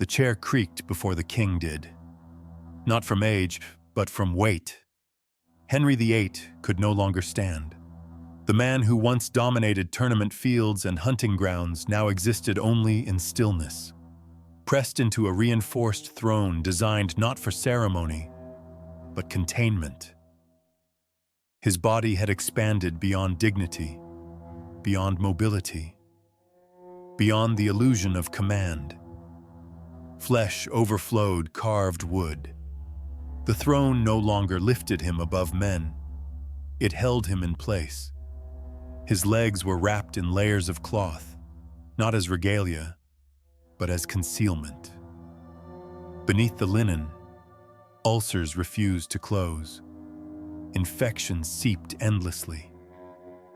The chair creaked before the king did. Not from age, but from weight. Henry VIII could no longer stand. The man who once dominated tournament fields and hunting grounds now existed only in stillness, pressed into a reinforced throne designed not for ceremony, but containment. His body had expanded beyond dignity, beyond mobility, beyond the illusion of command. Flesh overflowed carved wood. The throne no longer lifted him above men. It held him in place. His legs were wrapped in layers of cloth, not as regalia, but as concealment. Beneath the linen, ulcers refused to close. Infection seeped endlessly,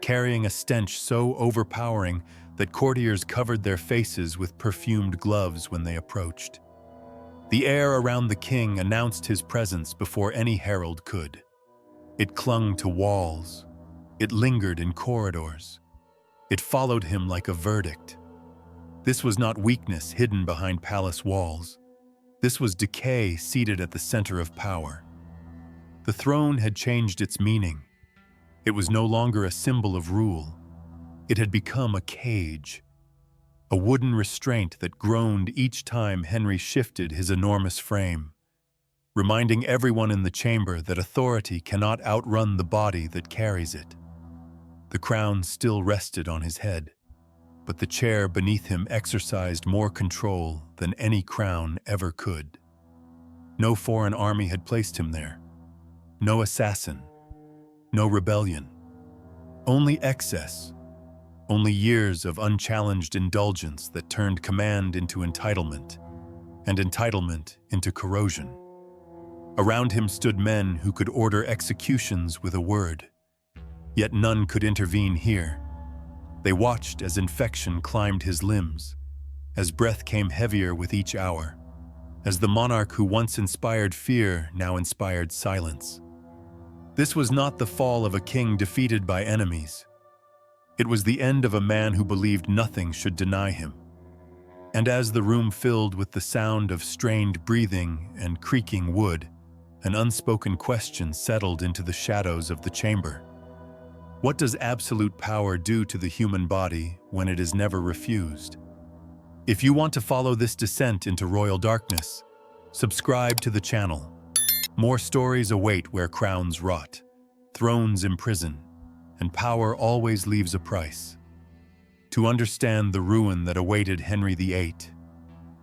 carrying a stench so overpowering that courtiers covered their faces with perfumed gloves when they approached. The air around the king announced his presence before any herald could. It clung to walls. It lingered in corridors. It followed him like a verdict. This was not weakness hidden behind palace walls. This was decay seated at the center of power. The throne had changed its meaning. It was no longer a symbol of rule. It had become a cage, a wooden restraint that groaned each time Henry shifted his enormous frame, reminding everyone in the chamber that authority cannot outrun the body that carries it. The crown still rested on his head, but the chair beneath him exercised more control than any crown ever could. No foreign army had placed him there. No assassin. No rebellion. Only excess. Only years of unchallenged indulgence that turned command into entitlement, and entitlement into corrosion. Around him stood men who could order executions with a word. Yet none could intervene here. They watched as infection climbed his limbs, as breath came heavier with each hour, as the monarch who once inspired fear now inspired silence. This was not the fall of a king defeated by enemies. It was the end of a man who believed nothing should deny him. And as the room filled with the sound of strained breathing and creaking wood, an unspoken question settled into the shadows of the chamber. What does absolute power do to the human body when it is never refused? If you want to follow this descent into royal darkness, subscribe to the channel. More stories await where crowns rot, thrones imprison, and power always leaves a price. To understand the ruin that awaited Henry VIII,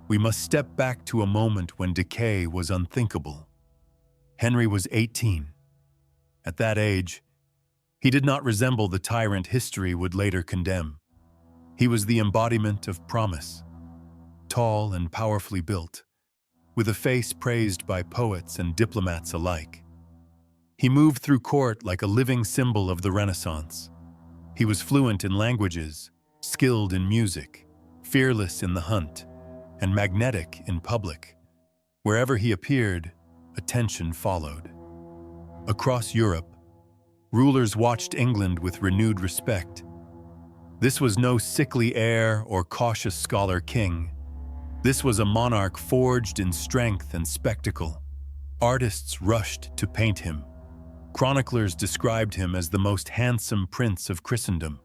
we must step back to a moment when decay was unthinkable. Henry was 18. At that age, he did not resemble the tyrant history would later condemn. He was the embodiment of promise, tall and powerfully built, with a face praised by poets and diplomats alike. He moved through court like a living symbol of the Renaissance. He was fluent in languages, skilled in music, fearless in the hunt, and magnetic in public. Wherever he appeared, attention followed. Across Europe, rulers watched England with renewed respect. This was no sickly heir or cautious scholar king. This was a monarch forged in strength and spectacle. Artists rushed to paint him. Chroniclers described him as the most handsome prince of Christendom.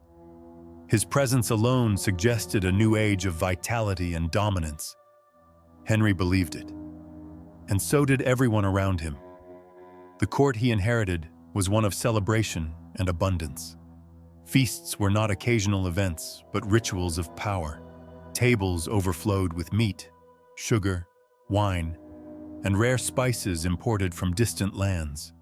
His presence alone suggested a new age of vitality and dominance. Henry believed it, and so did everyone around him. The court he inherited was one of celebration and abundance. Feasts were not occasional events, but rituals of power. Tables overflowed with meat, sugar, wine, and rare spices imported from distant lands.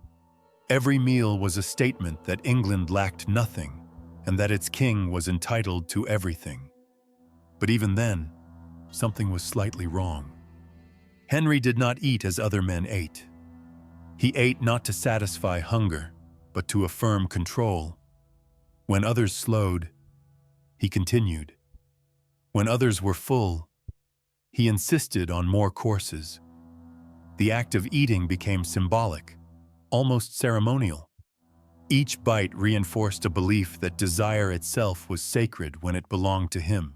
Every meal was a statement that England lacked nothing and that its king was entitled to everything. But even then, something was slightly wrong. Henry did not eat as other men ate. He ate not to satisfy hunger, but to affirm control. When others slowed, he continued. When others were full, he insisted on more courses. The act of eating became symbolic, almost ceremonial. Each bite reinforced a belief that desire itself was sacred when it belonged to him.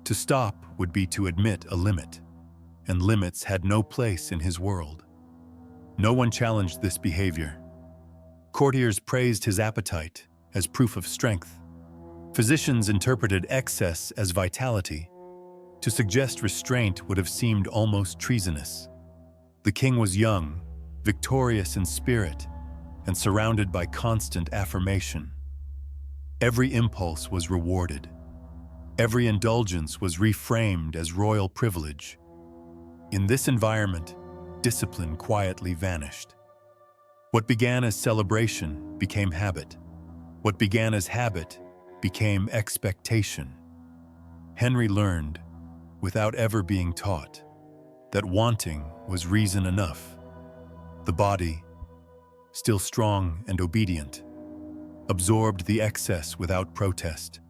To stop would be to admit a limit. and limits had no place in his world. No one challenged this behavior. Courtiers praised his appetite as proof of strength. Physicians interpreted excess as vitality. To suggest restraint would have seemed almost treasonous. The king was young, victorious in spirit, and surrounded by constant affirmation. Every impulse was rewarded. Every indulgence was reframed as royal privilege. In this environment, discipline quietly vanished. What began as celebration became habit. What began as habit became expectation. Henry learned, without ever being taught, that wanting was reason enough. The body, still strong and obedient, absorbed the excess without protest.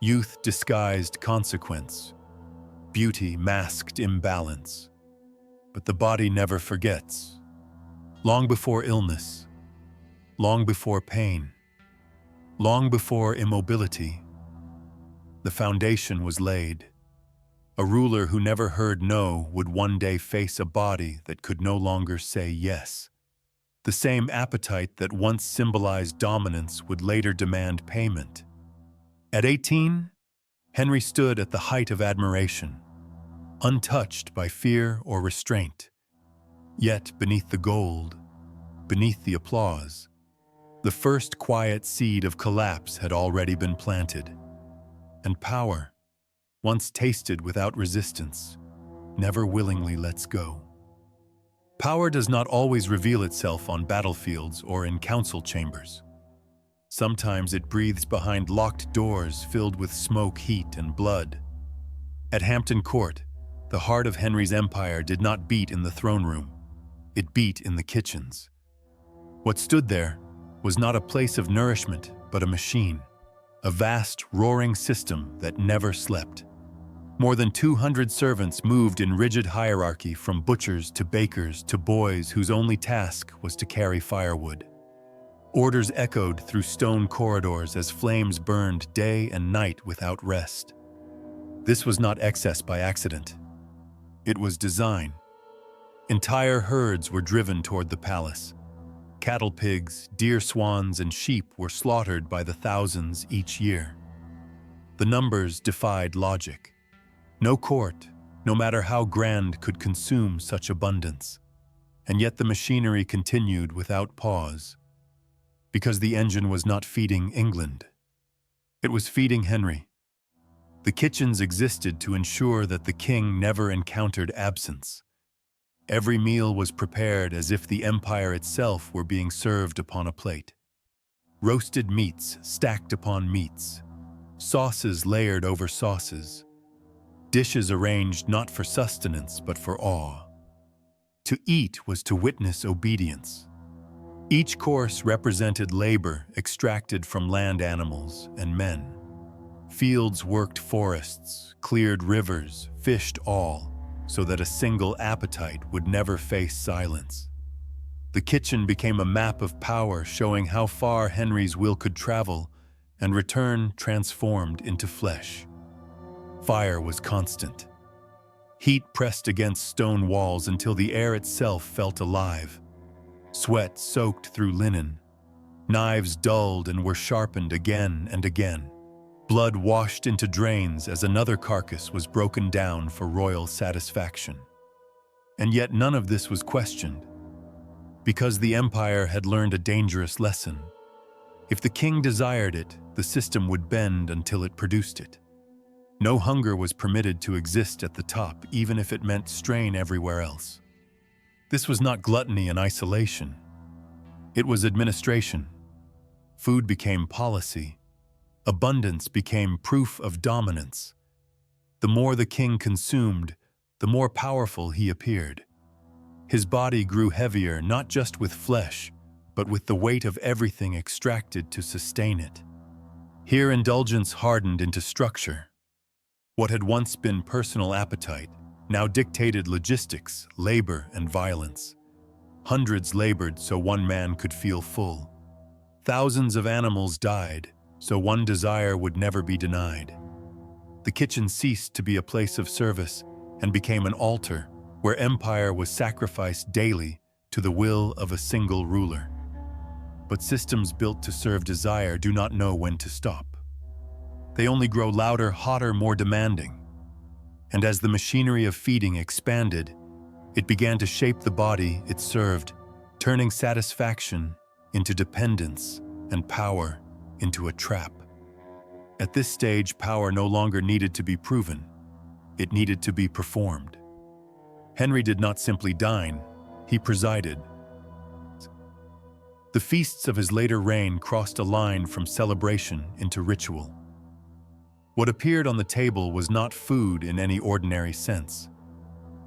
Youth disguised consequence. Beauty masked imbalance. But the body never forgets. Long before illness, long before pain, long before immobility, the foundation was laid. A ruler who never heard no would one day face a body that could no longer say yes. The same appetite that once symbolized dominance would later demand payment. At 18, Henry stood at the height of admiration, untouched by fear or restraint. Yet beneath the gold, beneath the applause, the first quiet seed of collapse had already been planted. And power, once tasted without resistance, never willingly lets go. Power does not always reveal itself on battlefields or in council chambers. Sometimes it breathes behind locked doors filled with smoke, heat, and blood. At Hampton Court, the heart of Henry's empire did not beat in the throne room. It beat in the kitchens. What stood there was not a place of nourishment, but a machine, a vast, roaring system that never slept. More than 200 servants moved in rigid hierarchy, from butchers to bakers to boys whose only task was to carry firewood. Orders echoed through stone corridors as flames burned day and night without rest. This was not excess by accident. It was design. Entire herds were driven toward the palace. Cattle pigs, deer swans, and sheep were slaughtered by the thousands each year. The numbers defied logic. No court, no matter how grand, could consume such abundance. And yet the machinery continued without pause. Because the engine was not feeding England. It was feeding Henry. The kitchens existed to ensure that the king never encountered absence. Every meal was prepared as if the empire itself were being served upon a plate. Roasted meats stacked upon meats, sauces layered over sauces, dishes arranged not for sustenance but for awe. To eat was to witness obedience. Each course represented labor extracted from land animals and men. Fields worked forests, cleared rivers, fished all, so that a single appetite would never face silence. The kitchen became a map of power, showing how far Henry's will could travel and return transformed into flesh. Fire was constant. Heat pressed against stone walls until the air itself felt alive. Sweat soaked through linen. Knives dulled and were sharpened again and again. Blood washed into drains as another carcass was broken down for royal satisfaction. And yet none of this was questioned, because the empire had learned a dangerous lesson. If the king desired it, the system would bend until it produced it. No hunger was permitted to exist at the top, even if it meant strain everywhere else. This was not gluttony in isolation. It was administration. Food became policy. Abundance became proof of dominance. The more the king consumed, the more powerful he appeared. His body grew heavier not just with flesh, but with the weight of everything extracted to sustain it. Here indulgence hardened into structure. What had once been personal appetite now dictated logistics, labor, and violence. Hundreds labored so one man could feel full. Thousands of animals died so one desire would never be denied. The kitchen ceased to be a place of service and became an altar where empire was sacrificed daily to the will of a single ruler. But systems built to serve desire do not know when to stop. They only grow louder, hotter, more demanding. And as the machinery of feeding expanded, it began to shape the body it served, turning satisfaction into dependence and power into a trap. At this stage, power no longer needed to be proven. It needed to be performed. Henry did not simply dine, he presided. The feasts of his later reign crossed a line from celebration into ritual. What appeared on the table was not food in any ordinary sense.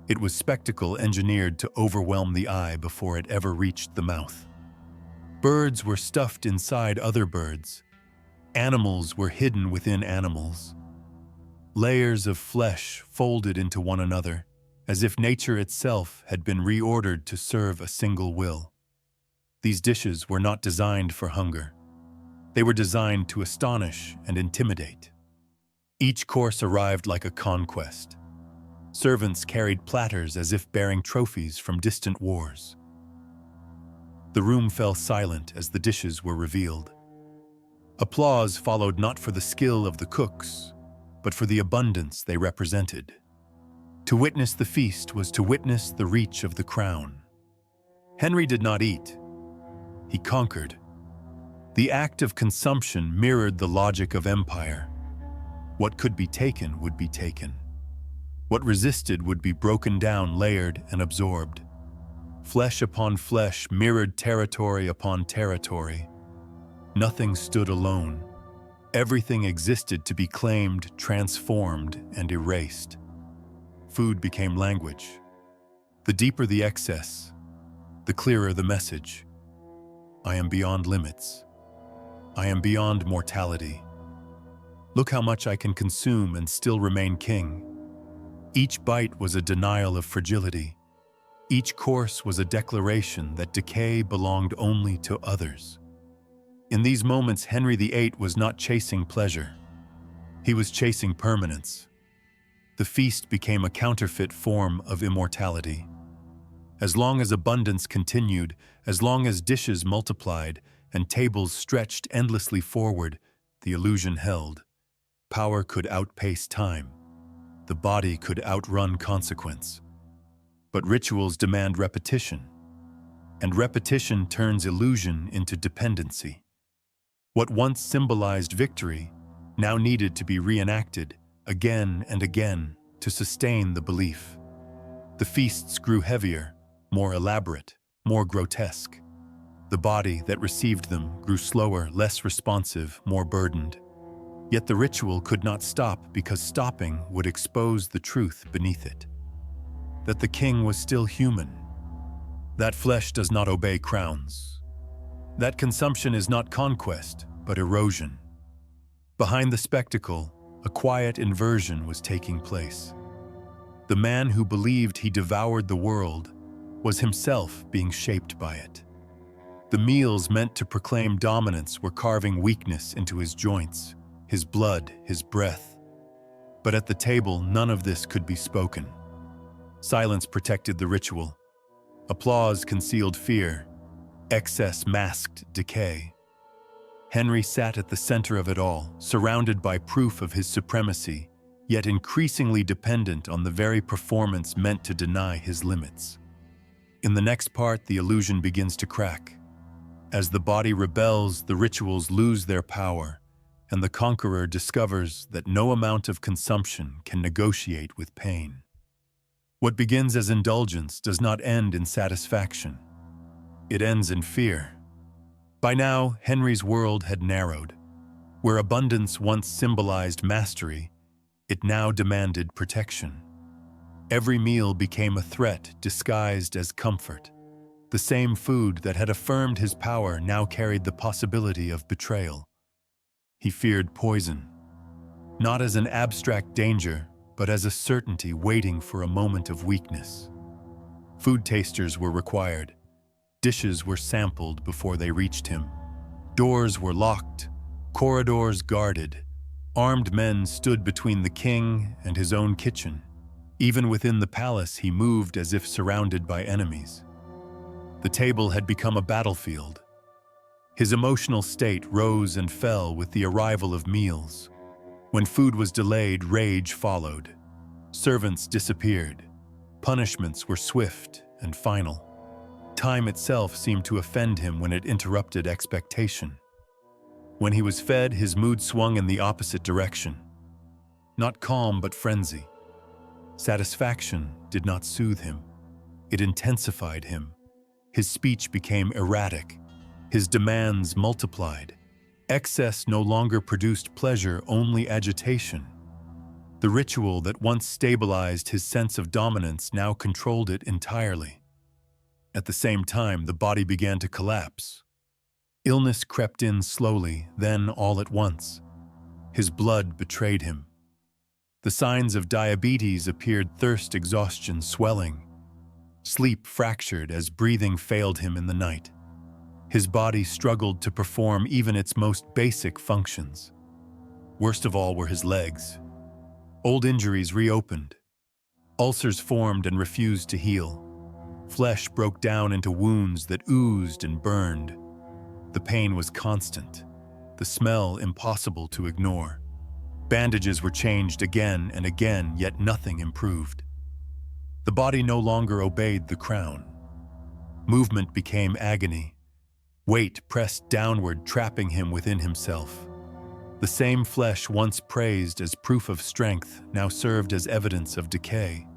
It was spectacle engineered to overwhelm the eye before it ever reached the mouth. Birds were stuffed inside other birds. Animals were hidden within animals. Layers of flesh folded into one another, as if nature itself had been reordered to serve a single will. These dishes were not designed for hunger. They were designed to astonish and intimidate. Each course arrived like a conquest. Servants carried platters as if bearing trophies from distant wars. The room fell silent as the dishes were revealed. Applause followed not for the skill of the cooks, but for the abundance they represented. To witness the feast was to witness the reach of the crown. Henry did not eat. He conquered. The act of consumption mirrored the logic of empire. What could be taken would be taken. What resisted would be broken down, layered, and absorbed. Flesh upon flesh mirrored territory upon territory. Nothing stood alone. Everything existed to be claimed, transformed, and erased. Food became language. The deeper the excess, the clearer the message. I am beyond limits. I am beyond mortality. Look how much I can consume and still remain king. Each bite was a denial of fragility. Each course was a declaration that decay belonged only to others. In these moments, Henry VIII was not chasing pleasure. He was chasing permanence. The feast became a counterfeit form of immortality. As long as abundance continued, as long as dishes multiplied and tables stretched endlessly forward, the illusion held. Power could outpace time. The body could outrun consequence. But rituals demand repetition, and repetition turns illusion into dependency. What once symbolized victory now needed to be reenacted again and again to sustain the belief. The feasts grew heavier, more elaborate, more grotesque. The body that received them grew slower, less responsive, more burdened. Yet the ritual could not stop because stopping would expose the truth beneath it. That the king was still human. That flesh does not obey crowns. That consumption is not conquest, but erosion. Behind the spectacle, a quiet inversion was taking place. The man who believed he devoured the world was himself being shaped by it. The meals meant to proclaim dominance were carving weakness into his joints, his blood, his breath. But at the table, none of this could be spoken. Silence protected the ritual. Applause concealed fear. Excess masked decay. Henry sat at the center of it all, surrounded by proof of his supremacy, yet increasingly dependent on the very performance meant to deny his limits. In the next part, the illusion begins to crack. As the body rebels, the rituals lose their power, and the conqueror discovers that no amount of consumption can negotiate with pain. What begins as indulgence does not end in satisfaction. It ends in fear. By now, Henry's world had narrowed. Where abundance once symbolized mastery, it now demanded protection. Every meal became a threat disguised as comfort. The same food that had affirmed his power now carried the possibility of betrayal. He feared poison, not as an abstract danger, but as a certainty waiting for a moment of weakness. Food tasters were required. Dishes were sampled before they reached him. Doors were locked, corridors guarded. Armed men stood between the king and his own kitchen. Even within the palace, he moved as if surrounded by enemies. The table had become a battlefield. His emotional state rose and fell with the arrival of meals. When food was delayed, rage followed. Servants disappeared. Punishments were swift and final. Time itself seemed to offend him when it interrupted expectation. When he was fed, his mood swung in the opposite direction. Not calm, but frenzy. Satisfaction did not soothe him. It intensified him. His speech became erratic. His demands multiplied. Excess no longer produced pleasure, only agitation. The ritual that once stabilized his sense of dominance now controlled it entirely. At the same time, the body began to collapse. Illness crept in slowly, then all at once. His blood betrayed him. The signs of diabetes appeared: thirst, exhaustion, swelling. Sleep fractured as breathing failed him in the night. His body struggled to perform even its most basic functions. Worst of all were his legs. Old injuries reopened. Ulcers formed and refused to heal. Flesh broke down into wounds that oozed and burned. The pain was constant, the smell impossible to ignore. Bandages were changed again and again, yet nothing improved. The body no longer obeyed the crown. Movement became agony. Weight pressed downward, trapping him within himself. The same flesh once praised as proof of strength now served as evidence of decay.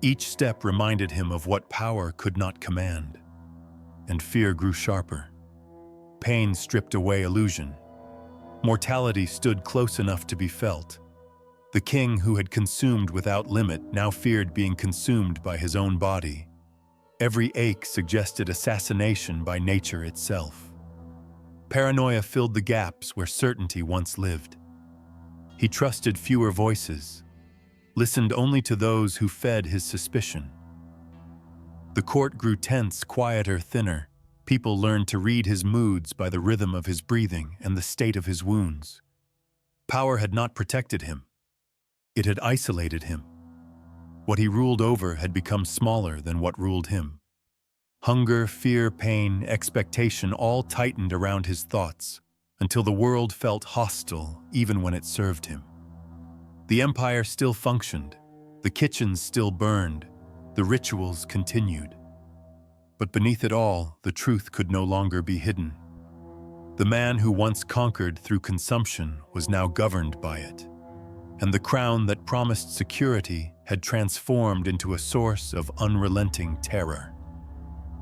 Each step reminded him of what power could not command. And fear grew sharper. Pain stripped away illusion. Mortality stood close enough to be felt. The king, who had consumed without limit, now feared being consumed by his own body. Every ache suggested assassination by nature itself. Paranoia filled the gaps where certainty once lived. He trusted fewer voices, listened only to those who fed his suspicion. The court grew tense, quieter, thinner. People learned to read his moods by the rhythm of his breathing and the state of his wounds. Power had not protected him. It had isolated him. What he ruled over had become smaller than what ruled him. Hunger, fear, pain, expectation all tightened around his thoughts until the world felt hostile even when it served him. The empire still functioned, the kitchens still burned, the rituals continued. But beneath it all, the truth could no longer be hidden. The man who once conquered through consumption was now governed by it. And the crown that promised security had transformed into a source of unrelenting terror.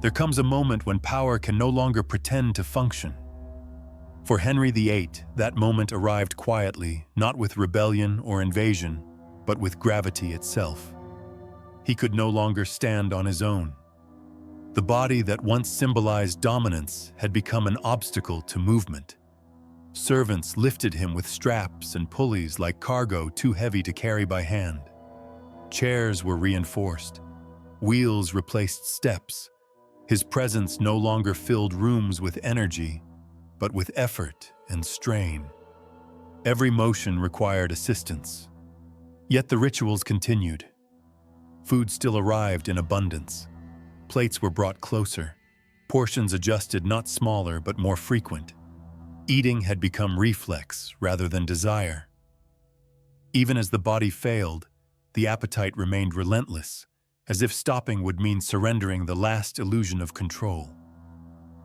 There comes a moment when power can no longer pretend to function. For Henry VIII, that moment arrived quietly, not with rebellion or invasion, but with gravity itself. He could no longer stand on his own. The body that once symbolized dominance had become an obstacle to movement. Servants lifted him with straps and pulleys like cargo too heavy to carry by hand. Chairs were reinforced. Wheels replaced steps. His presence no longer filled rooms with energy, but with effort and strain. Every motion required assistance. Yet the rituals continued. Food still arrived in abundance. Plates were brought closer. Portions adjusted, not smaller, but more frequent. Eating had become reflex rather than desire. Even as the body failed, the appetite remained relentless, as if stopping would mean surrendering the last illusion of control.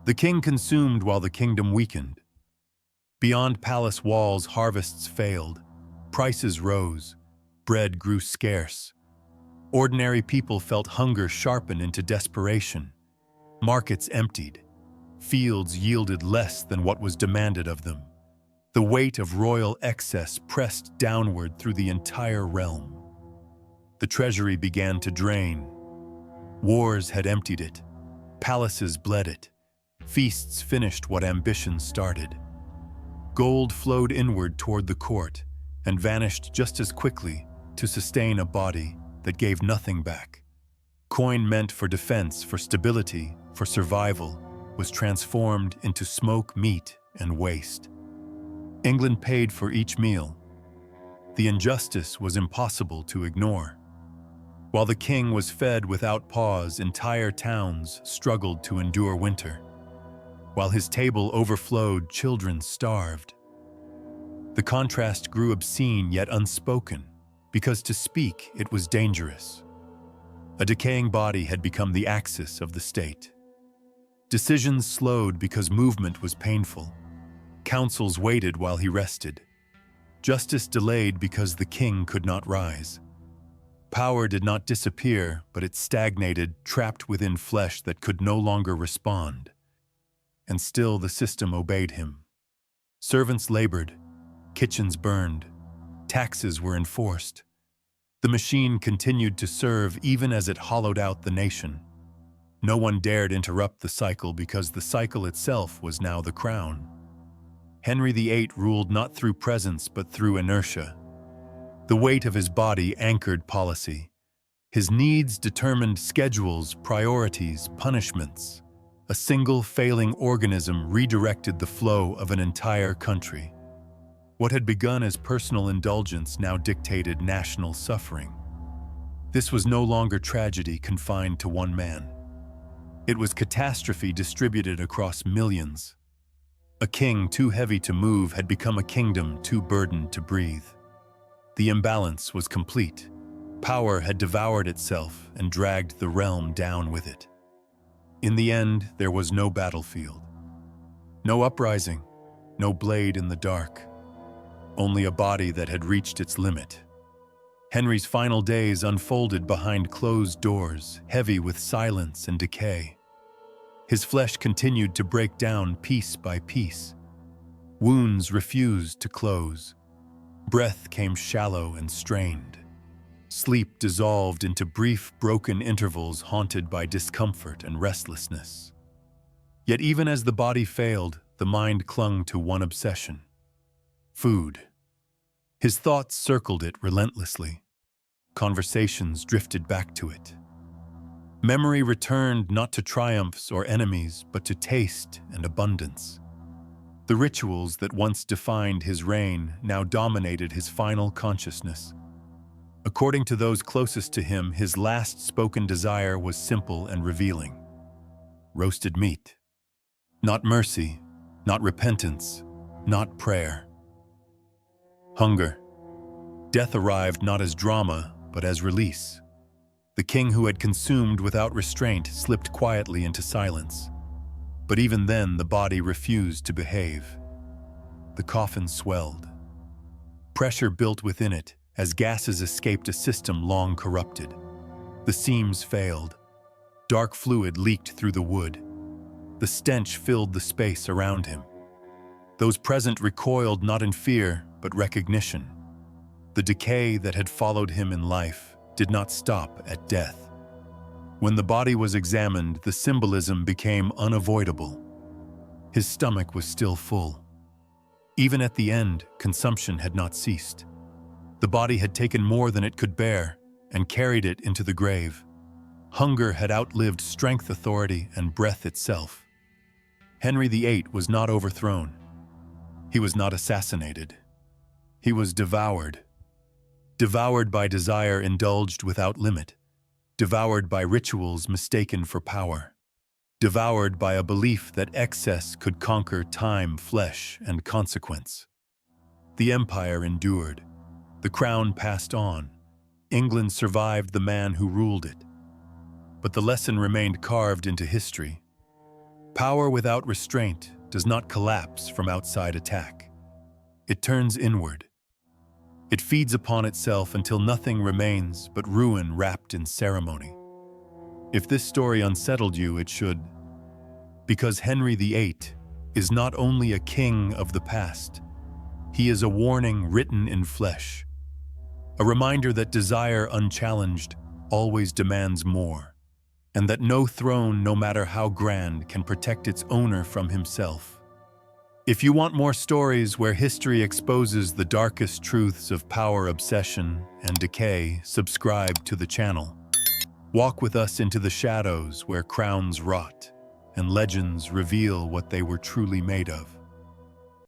The king consumed while the kingdom weakened. Beyond palace walls, harvests failed, prices rose, bread grew scarce. Ordinary people felt hunger sharpen into desperation. Markets emptied. Fields yielded less than what was demanded of them. The weight of royal excess pressed downward through the entire realm. The treasury began to drain. Wars had emptied it. Palaces bled it. Feasts finished what ambition started. Gold flowed inward toward the court and vanished just as quickly to sustain a body that gave nothing back. Coin meant for defense, for stability, for survival, was transformed into smoke, meat, and waste. England paid for each meal. The injustice was impossible to ignore. While the king was fed without pause, entire towns struggled to endure winter. While his table overflowed, children starved. The contrast grew obscene yet unspoken, because to speak it was dangerous. A decaying body had become the axis of the state. Decisions slowed because movement was painful. Councils waited while he rested. Justice delayed because the king could not rise. Power did not disappear, but it stagnated, trapped within flesh that could no longer respond. And still the system obeyed him. Servants labored, kitchens burned, taxes were enforced. The machine continued to serve even as it hollowed out the nation. No one dared interrupt the cycle because the cycle itself was now the crown. Henry VIII ruled not through presence but through inertia. The weight of his body anchored policy. His needs determined schedules, priorities, punishments. A single failing organism redirected the flow of an entire country. What had begun as personal indulgence now dictated national suffering. This was no longer tragedy confined to one man. It was catastrophe distributed across millions. A king too heavy to move had become a kingdom too burdened to breathe. The imbalance was complete. Power had devoured itself and dragged the realm down with it. In the end, there was no battlefield. No uprising, no blade in the dark. Only a body that had reached its limit. Henry's final days unfolded behind closed doors, heavy with silence and decay. His flesh continued to break down piece by piece. Wounds refused to close. Breath came shallow and strained. Sleep dissolved into brief, broken intervals haunted by discomfort and restlessness. Yet even as the body failed, the mind clung to one obsession: food. His thoughts circled it relentlessly. Conversations drifted back to it. Memory returned not to triumphs or enemies, but to taste and abundance. The rituals that once defined his reign now dominated his final consciousness. According to those closest to him, his last spoken desire was simple and revealing: roasted meat. Not mercy, not repentance, not prayer. Hunger. Death arrived not as drama, but as release. The king who had consumed without restraint slipped quietly into silence. But even then, the body refused to behave. The coffin swelled. Pressure built within it as gases escaped a system long corrupted. The seams failed. Dark fluid leaked through the wood. The stench filled the space around him. Those present recoiled not in fear, but recognition. The decay that had followed him in life did not stop at death. When the body was examined, the symbolism became unavoidable. His stomach was still full. Even at the end, consumption had not ceased. The body had taken more than it could bear and carried it into the grave. Hunger had outlived strength, authority, and breath itself. Henry VIII was not overthrown. He was not assassinated. He was devoured. Devoured by desire indulged without limit. Devoured by rituals mistaken for power. Devoured by a belief that excess could conquer time, flesh, and consequence. The empire endured. The crown passed on. England survived the man who ruled it. But the lesson remained carved into history. Power without restraint does not collapse from outside attack. It turns inward. It feeds upon itself until nothing remains but ruin wrapped in ceremony. If this story unsettled you, it should, because Henry VIII is not only a king of the past, he is a warning written in flesh, a reminder that desire unchallenged always demands more, and that no throne, no matter how grand, can protect its owner from himself. If you want more stories where history exposes the darkest truths of power, obsession, and decay, subscribe to the channel. Walk with us into the shadows where crowns rot and legends reveal what they were truly made of.